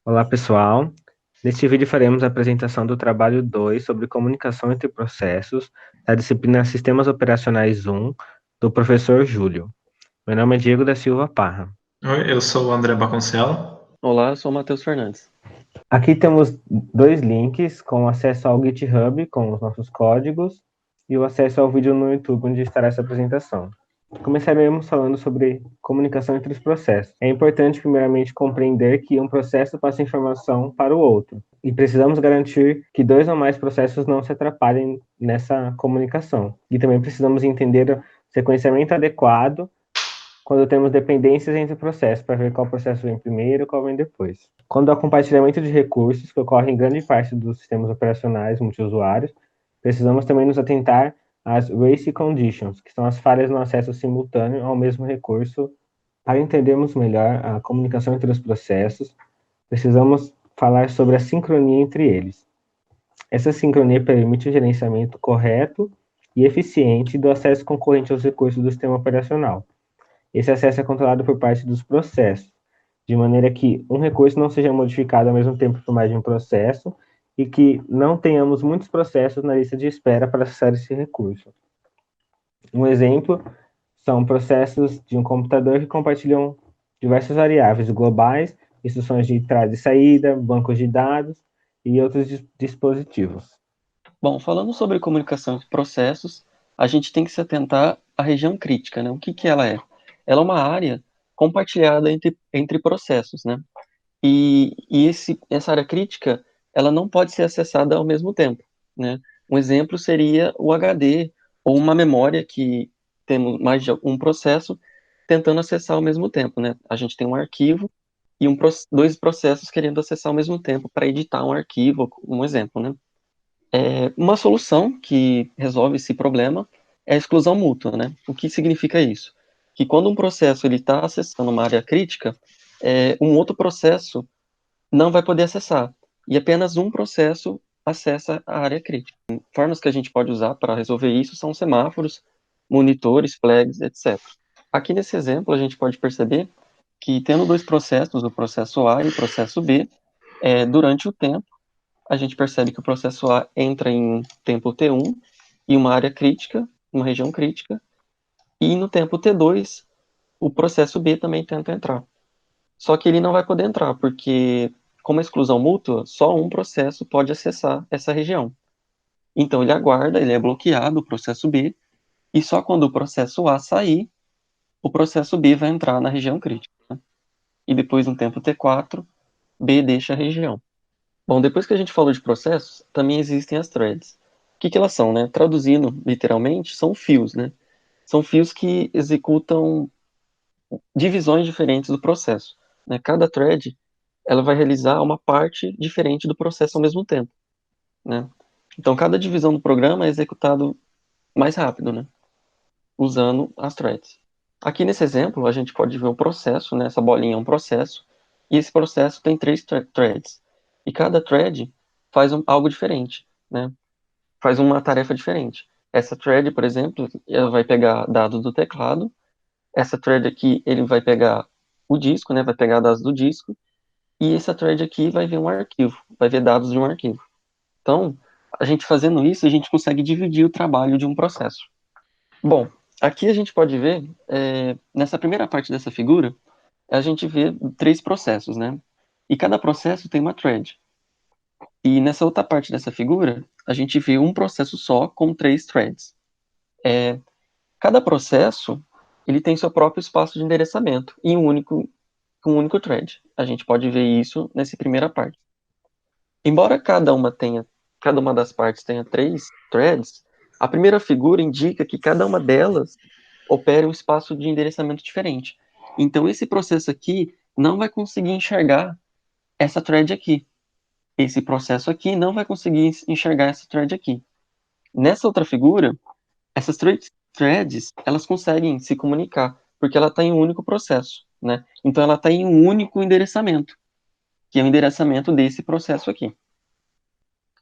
Olá, pessoal. Neste vídeo faremos a apresentação do trabalho 2 sobre comunicação entre processos, da disciplina Sistemas Operacionais 1, do professor Júlio. Meu nome é Diego da Silva Parra. Oi, eu sou o André Baconcelo. Olá, eu sou o Matheus Fernandes. Aqui temos dois links com acesso ao GitHub com os nossos códigos e o acesso ao vídeo no YouTube onde estará essa apresentação. Começaremos falando sobre comunicação entre os processos. É importante, primeiramente, compreender que um processo passa informação para o outro, e precisamos garantir que dois ou mais processos não se atrapalhem nessa comunicação. E também precisamos entender o sequenciamento adequado quando temos dependências entre processos, para ver qual processo vem primeiro e qual vem depois. Quando há compartilhamento de recursos, que ocorre em grande parte dos sistemas operacionais multiusuários, precisamos também nos atentar às race conditions, que são as falhas no acesso simultâneo ao mesmo recurso. Para entendermos melhor a comunicação entre os processos, precisamos falar sobre a sincronia entre eles. Essa sincronia permite o gerenciamento correto e eficiente do acesso concorrente aos recursos do sistema operacional. Esse acesso é controlado por parte dos processos, de maneira que um recurso não seja modificado ao mesmo tempo por mais de um processo e que não tenhamos muitos processos na lista de espera para acessar esse recurso. Um exemplo são processos de um computador que compartilham diversas variáveis globais, instruções de entrada e saída, bancos de dados e outros dispositivos. Bom, falando sobre comunicação entre processos, a gente tem que se atentar à região crítica, né? O que ela é? Ela é uma área compartilhada entre processos, né? Essa área crítica, ela não pode ser acessada ao mesmo tempo, né? Um exemplo seria o HD ou uma memória que temos mais de um processo tentando acessar ao mesmo tempo, né? A gente tem um arquivo e dois processos querendo acessar ao mesmo tempo para editar um arquivo, um exemplo, né? Uma solução que resolve esse problema é a exclusão mútua, né? O que significa isso? Que quando um processo ele está acessando uma área crítica, um outro processo não vai poder acessar, e apenas um processo acessa a área crítica. Formas que a gente pode usar para resolver isso são semáforos, monitores, flags, etc. Aqui nesse exemplo, a gente pode perceber que tendo dois processos, o processo A e o processo B, durante o tempo, a gente percebe que o processo A entra em tempo T1, em uma área crítica, uma região crítica, e no tempo T2, o processo B também tenta entrar. Só que ele não vai poder entrar, porque, como a exclusão mútua, só um processo pode acessar essa região. Então ele aguarda, ele é bloqueado, o processo B, e só quando o processo A sair, o processo B vai entrar na região crítica, né? E depois, no tempo T4, B deixa a região. Bom, depois que a gente falou de processos, também existem as threads. O que elas são, né? Traduzindo literalmente, são fios, né? São fios que executam divisões diferentes do processo, né? Cada thread, ela vai realizar uma parte diferente do processo ao mesmo tempo, né? Então, cada divisão do programa é executado mais rápido, né? Usando as threads. Aqui nesse exemplo, a gente pode ver um processo, né? Essa bolinha é um processo, e esse processo tem três threads. E cada thread faz algo diferente, né? Faz uma tarefa diferente. Essa thread, por exemplo, ela vai pegar dados do teclado. Essa thread aqui, ele vai pegar o disco, né? Vai pegar dados do disco. E essa thread aqui vai ver um arquivo, vai ver dados de um arquivo. Então, a gente fazendo isso, a gente consegue dividir o trabalho de um processo. Bom, aqui a gente pode ver, nessa primeira parte dessa figura, a gente vê três processos, né? E cada processo tem uma thread. E nessa outra parte dessa figura, a gente vê um processo só com três threads. Cada processo, ele tem seu próprio espaço de endereçamento em um único thread. A gente pode ver isso nessa primeira parte. Embora cada uma das partes tenha três threads, a primeira figura indica que cada uma delas opera um espaço de endereçamento diferente. Então, esse processo aqui não vai conseguir enxergar essa thread aqui. Esse processo aqui não vai conseguir enxergar essa thread aqui. Nessa outra figura, essas três threads, elas conseguem se comunicar, porque ela está em um único processo, né? Então, ela está em um único endereçamento, que é o endereçamento desse processo aqui.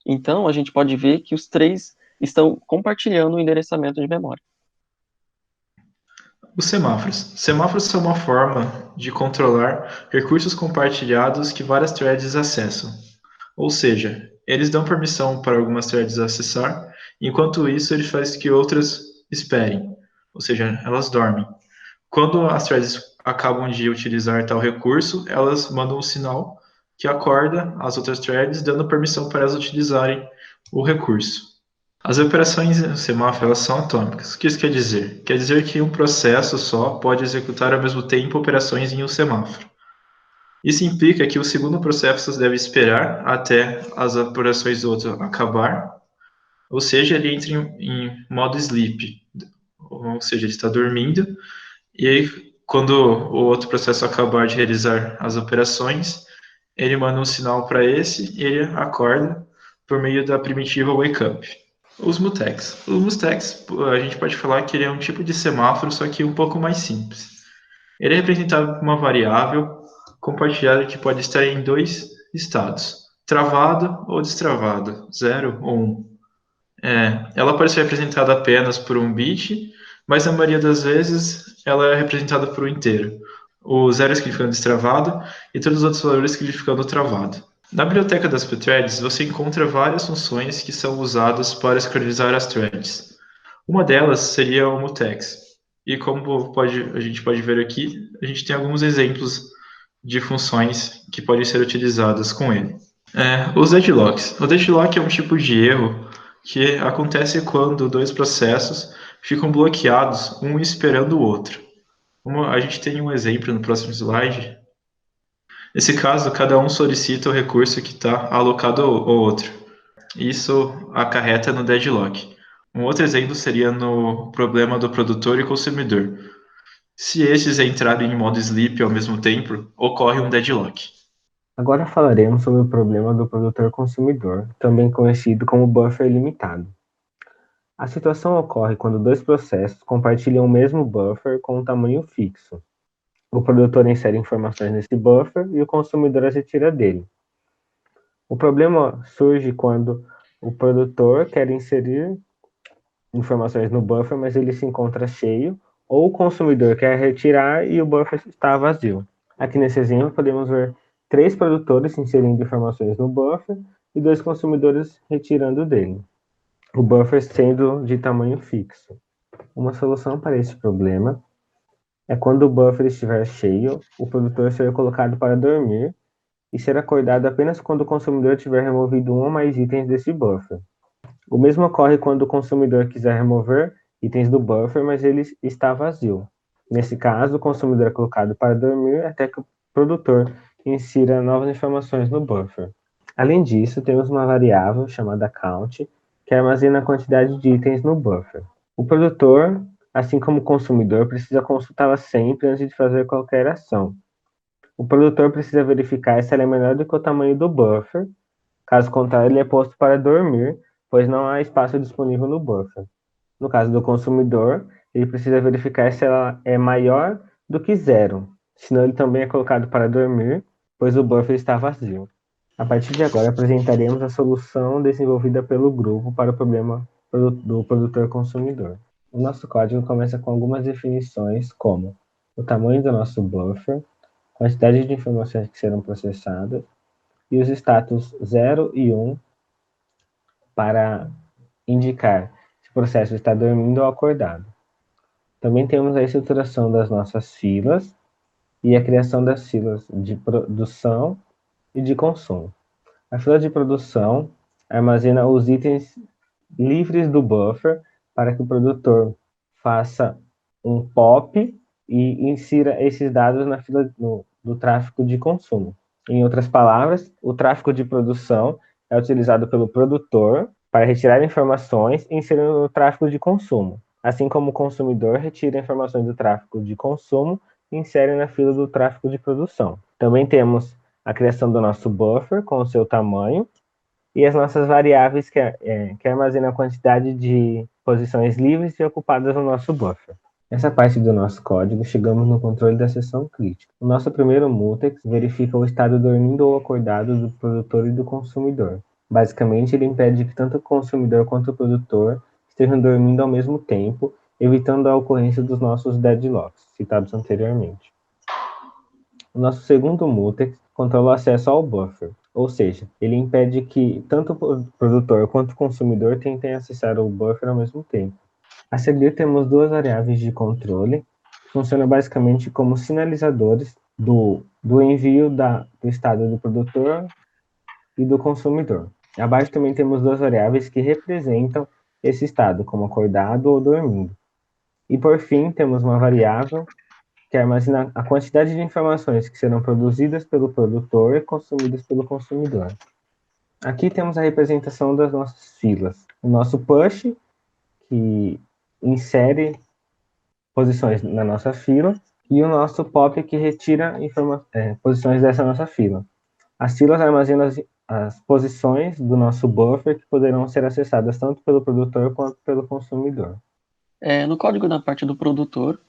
Então, a gente pode ver que os três estão compartilhando o endereçamento de memória. Os semáforos. Semáforos são uma forma de controlar recursos compartilhados que várias threads acessam. Ou seja, eles dão permissão para algumas threads acessar, enquanto isso ele faz que outras esperem, ou seja, elas dormem. Quando as threads acabam de utilizar tal recurso, elas mandam um sinal que acorda as outras threads, dando permissão para elas utilizarem o recurso. As operações em semáforo elas são atômicas. O que isso quer dizer? Quer dizer que um processo só pode executar ao mesmo tempo operações em um semáforo. Isso implica que o segundo processo deve esperar até as operações do outro acabar, ou seja, ele entra em modo sleep, ou seja, ele está dormindo, e aí quando o outro processo acabar de realizar as operações, ele manda um sinal para esse e ele acorda por meio da primitiva wake up. Os mutex. Os mutex, a gente pode falar que ele é um tipo de semáforo, só que um pouco mais simples. Ele é representado por uma variável compartilhada que pode estar em dois estados, travado ou destravado, 0 ou 1. Ela pode ser representada apenas por um bit, mas na maioria das vezes ela é representada por um inteiro. O 0 significando destravado e todos os outros valores significando travado. Na biblioteca das threads, você encontra várias funções que são usadas para sincronizar as threads. Uma delas seria o mutex. E como a gente pode ver aqui, a gente tem alguns exemplos de funções que podem ser utilizadas com ele. Os deadlocks. O deadlock é um tipo de erro que acontece quando dois processos ficam bloqueados, um esperando o outro. A gente tem um exemplo no próximo slide. Nesse caso, cada um solicita o recurso que está alocado ao outro. Isso acarreta no deadlock. Um outro exemplo seria no problema do produtor e consumidor. Se estes entrarem em modo sleep ao mesmo tempo, ocorre um deadlock. Agora falaremos sobre o problema do produtor-consumidor, também conhecido como buffer limitado. A situação ocorre quando dois processos compartilham o mesmo buffer com um tamanho fixo. O produtor insere informações nesse buffer e o consumidor as retira dele. O problema surge quando o produtor quer inserir informações no buffer, mas ele se encontra cheio, ou o consumidor quer retirar e o buffer está vazio. Aqui nesse exemplo podemos ver 3 produtores inserindo informações no buffer e 2 consumidores retirando dele, o buffer sendo de tamanho fixo. Uma solução para esse problema é quando o buffer estiver cheio, o produtor ser colocado para dormir e ser acordado apenas quando o consumidor tiver removido um ou mais itens desse buffer. O mesmo ocorre quando o consumidor quiser remover itens do buffer, mas ele está vazio. Nesse caso, o consumidor é colocado para dormir até que o produtor insira novas informações no buffer. Além disso, temos uma variável chamada count, que armazena a quantidade de itens no buffer. O produtor, assim como o consumidor, precisa consultá-la sempre antes de fazer qualquer ação. O produtor precisa verificar se ela é menor do que o tamanho do buffer, caso contrário, ele é posto para dormir, pois não há espaço disponível no buffer. No caso do consumidor, ele precisa verificar se ela é maior do que 0, senão ele também é colocado para dormir, pois o buffer está vazio. A partir de agora, apresentaremos a solução desenvolvida pelo grupo para o problema do produtor-consumidor. O nosso código começa com algumas definições, como o tamanho do nosso buffer, quantidade de informações que serão processadas, e os status 0 e 1 para indicar se o processo está dormindo ou acordado. Também temos a estruturação das nossas filas e a criação das filas de produção e de consumo. A fila de produção armazena os itens livres do buffer para que o produtor faça um pop e insira esses dados na fila do tráfego de consumo. Em outras palavras, o tráfego de produção é utilizado pelo produtor para retirar informações e inserir no tráfego de consumo, assim como o consumidor retira informações do tráfego de consumo e insere na fila do tráfego de produção. Também temos a criação do nosso buffer com o seu tamanho e as nossas variáveis que armazenam a quantidade de posições livres e ocupadas no nosso buffer. Nessa parte do nosso código, chegamos no controle da seção crítica. O nosso primeiro mutex verifica o estado dormindo ou acordado do produtor e do consumidor. Basicamente, ele impede que tanto o consumidor quanto o produtor estejam dormindo ao mesmo tempo evitando a ocorrência dos nossos deadlocks, citados anteriormente. O nosso segundo mutex controla o acesso ao buffer, ou seja, ele impede que tanto o produtor quanto o consumidor tentem acessar o buffer ao mesmo tempo. A seguir, temos duas variáveis de controle, que funcionam basicamente como sinalizadores do envio do estado do produtor e do consumidor. Abaixo também temos duas variáveis que representam esse estado, como acordado ou dormindo. E por fim, temos uma variável que armazena a quantidade de informações que serão produzidas pelo produtor e consumidas pelo consumidor. Aqui temos a representação das nossas filas. O nosso push, que insere posições na nossa fila, e o nosso pop, que retira posições dessa nossa fila. As filas armazenam as posições do nosso buffer que poderão ser acessadas tanto pelo produtor quanto pelo consumidor. No código da parte do produtor,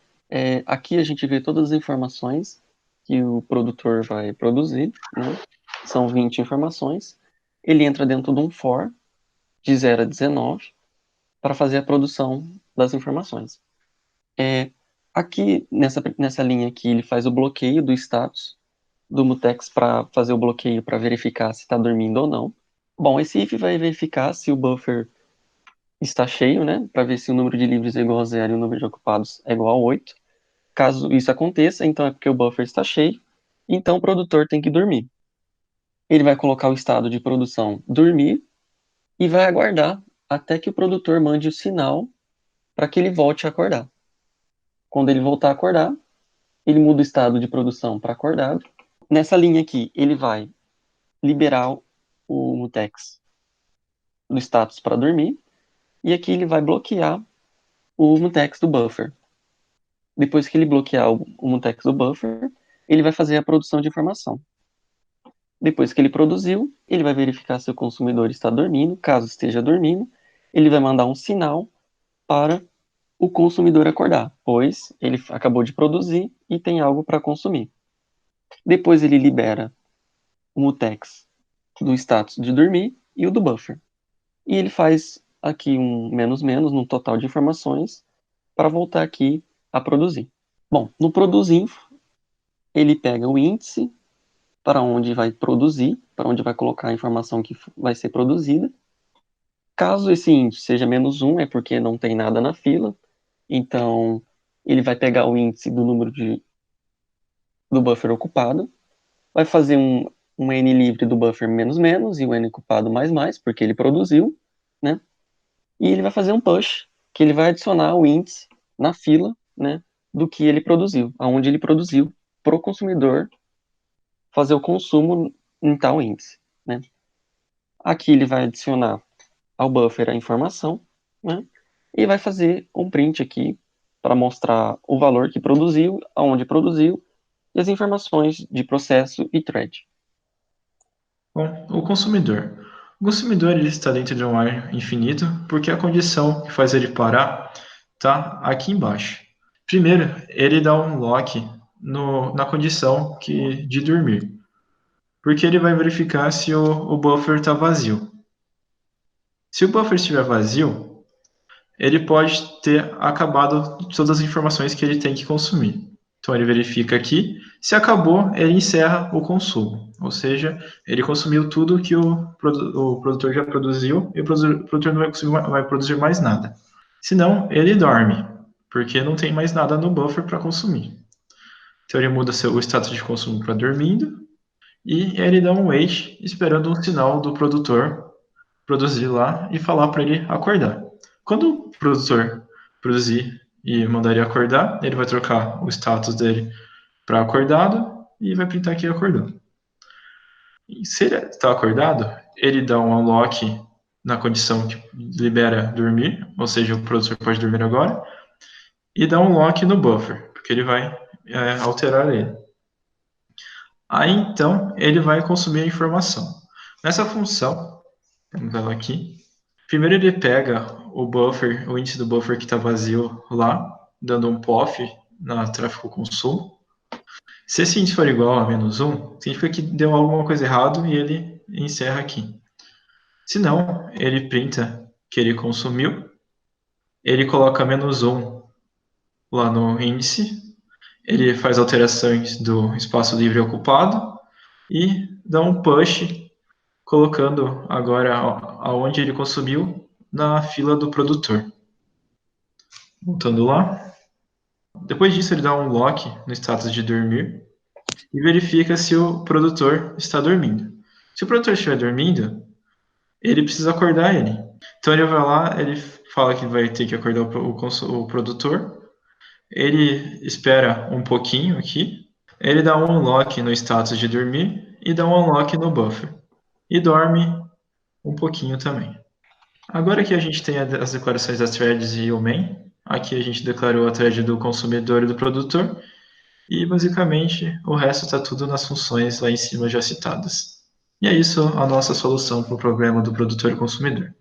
aqui a gente vê todas as informações que o produtor vai produzir, né? São 20 informações. Ele entra dentro de um for, de 0 a 19, para fazer a produção das informações. Aqui, nessa linha aqui, ele faz o bloqueio do status do mutex para fazer o bloqueio para verificar se está dormindo ou não. Bom, esse if vai verificar se o buffer está cheio, né, para ver se o número de livres é igual a 0 e o número de ocupados é igual a 8. Caso isso aconteça, então é porque o buffer está cheio, então o produtor tem que dormir. Ele vai colocar o estado de produção dormir e vai aguardar até que o produtor mande o sinal para que ele volte a acordar. Quando ele voltar a acordar, ele muda o estado de produção para acordado. Nessa linha aqui, ele vai liberar o mutex do status para dormir, e aqui ele vai bloquear o mutex do buffer. Depois que ele bloquear o mutex do buffer, ele vai fazer a produção de informação. Depois que ele produziu, ele vai verificar se o consumidor está dormindo. Caso esteja dormindo, ele vai mandar um sinal para o consumidor acordar, pois ele acabou de produzir e tem algo para consumir. Depois ele libera o mutex do status de dormir e o do buffer. E ele faz aqui um menos menos no total de informações para voltar aqui a produzir. Bom, no produzinfo, ele pega o índice para onde vai produzir, para onde vai colocar a informação que vai ser produzida. Caso esse índice seja menos 1, é porque não tem nada na fila. Então, ele vai pegar o índice do número do buffer ocupado, vai fazer um n livre do buffer menos menos e o n ocupado mais mais, porque ele produziu, né? E ele vai fazer um push, que ele vai adicionar o índice na fila, né, do que ele produziu, aonde ele produziu, para o consumidor fazer o consumo em tal índice, né? Aqui ele vai adicionar ao buffer a informação, né, e vai fazer um print aqui para mostrar o valor que produziu, aonde produziu, e as informações de processo e thread. Bom, o consumidor. O consumidor ele está dentro de um ar infinito porque a condição que faz ele parar está aqui embaixo. Primeiro, ele dá um lock na condição de dormir, porque ele vai verificar se o buffer está vazio. Se o buffer estiver vazio, ele pode ter acabado todas as informações que ele tem que consumir. Então ele verifica aqui, se acabou, ele encerra o consumo. Ou seja, ele consumiu tudo que o produtor já produziu e o produtor não vai produzir mais nada. Senão, ele dorme, porque não tem mais nada no buffer para consumir. Então ele muda o status de consumo para dormindo e ele dá um wait esperando um sinal do produtor produzir lá e falar para ele acordar. Quando o produtor produzir e mandar ele acordar, ele vai trocar o status dele para acordado e vai printar aqui acordando. E se ele está acordado, ele dá um unlock na condição que libera dormir, ou seja, o produtor pode dormir agora, e dá um lock no buffer, porque ele vai alterar ele. Aí então ele vai consumir a informação. Nessa função, vamos ela aqui. Primeiro ele pega o buffer, o índice do buffer que está vazio lá, dando um POF na tráfego consumo. Se esse índice for igual a menos 1, significa que deu alguma coisa errado e ele encerra aqui. Se não, ele printa que ele consumiu ele coloca -1 lá no índice, ele faz alterações do espaço livre ocupado e dá um push, colocando agora aonde ele consumiu na fila do produtor. Voltando lá. Depois disso, ele dá um lock no status de dormir e verifica se o produtor está dormindo. Se o produtor estiver dormindo, ele precisa acordar ele. Então ele vai lá, ele fala que vai ter que acordar o produtor, ele espera um pouquinho aqui, ele dá um unlock no status de dormir e dá um unlock no buffer. E dorme um pouquinho também. Agora que a gente tem as declarações das threads e o main, aqui a gente declarou a thread do consumidor e do produtor, e basicamente o resto está tudo nas funções lá em cima já citadas. E é isso a nossa solução para o problema do produtor e consumidor.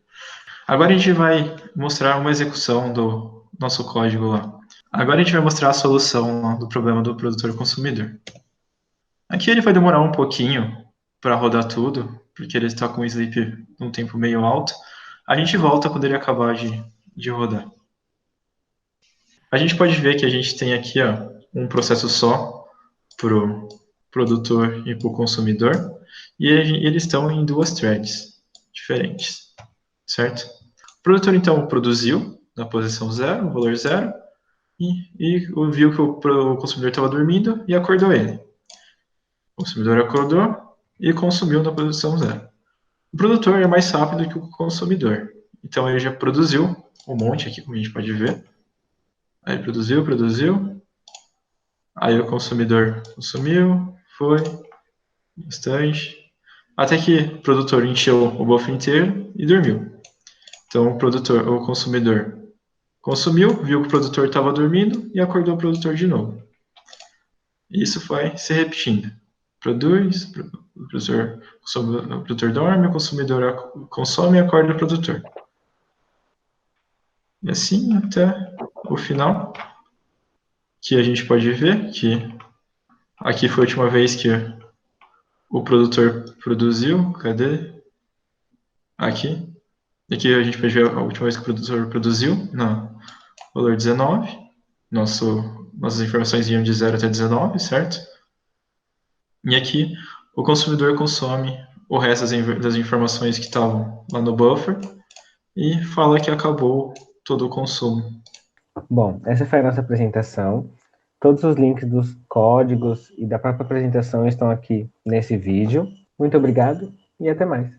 Agora a gente vai mostrar uma execução do nosso código lá. Agora a gente vai mostrar a solução lá do problema do produtor e consumidor. Aqui ele vai demorar um pouquinho para rodar tudo, porque ele está com o sleep num tempo meio alto. A gente volta quando ele acabar de rodar. A gente pode ver que a gente tem aqui um processo só para o produtor e para o consumidor, e eles estão em duas threads diferentes, certo? O produtor, então, produziu na posição 0, o valor 0, e viu que o consumidor estava dormindo e acordou ele. O consumidor acordou e consumiu na posição 0. O produtor é mais rápido que o consumidor, então ele já produziu um monte aqui, como a gente pode ver. Aí produziu. Aí o consumidor consumiu, foi bastante, até que o produtor encheu o buffer inteiro e dormiu. Então o consumidor consumiu, viu que o produtor estava dormindo e acordou o produtor de novo. Isso vai se repetindo. Produz, o produtor dorme, o consumidor consome e acorda o produtor. E assim até o final, que a gente pode ver que aqui foi a última vez que o produtor produziu. Cadê? Aqui. Aqui a gente pode ver a última vez que o produtor produziu. Não. Valor 19. Nossas informações iam de 0 até 19, certo? E aqui o consumidor consome o resto das informações que estavam lá no buffer e fala que acabou todo o consumo. Bom, essa foi a nossa apresentação. Todos os links dos códigos e da própria apresentação estão aqui nesse vídeo. Muito obrigado e até mais.